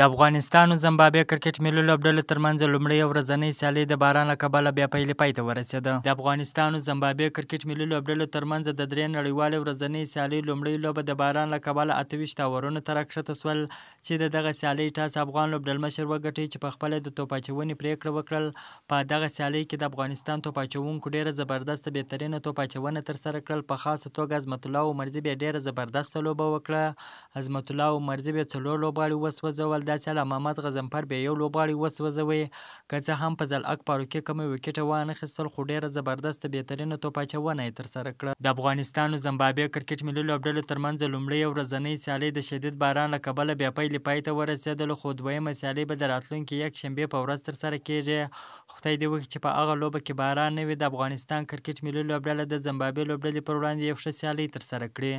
د افغانستان او زمبابوې کرکټ ملي لوبډلو ترمنځ لومړۍ ورځنۍ سیالي د باران له کبله بیا پای ته ورسېده. د افغانستان او زمبابوې کرکټ ملي لوبډلو ترمنځ د درې نړیوالې ورځنۍ سیالۍ لومړۍ لوبه د باران له کبله 28 اورونو ته راکښته سول چې د دغه سیالۍ ټاس افغان لوبډلمشر وګټي چې په خپله د توپ اچونې پریکړه وکړل. په دغه سیالۍ کې د افغانستان توپ اچوونکو ډیره زبردسته بهترینه توپ اچونه ترسره کړل. په خاصه توګه عظمت الله عمرزي بیا ډیره زبردسته لوبه وکړه. عظمت الله عمرزي بیا 4 لوبغاړي وسوځول، داسې حال محمد غضنفر بیا یو لوبغاړی وسوځوي. که څه هم فضل حق فاروقي کومه ویکټه وانخیستل، خو ډیره زبردسته بهترینه توپ اچونه یې ترسره کړه. د افغانستان او زمبابوې کرکټ ملي لوبډلو ترمنځ لومړۍ ورځنۍ سیالۍ د شدید باران له کبله بیا پای ته ورسېدلو، خو دویمه سیالۍ به د راتلونکي یکشنبې په ورځ ترسره کیږي. خدای دې وکړي چې په هغه لوبه کې باران نه وي. د افغانستان کرکټ ملي لوبډله د زمبابوې لوبډلې پر وړاندې یو ښه سیالۍ ترسره کړي.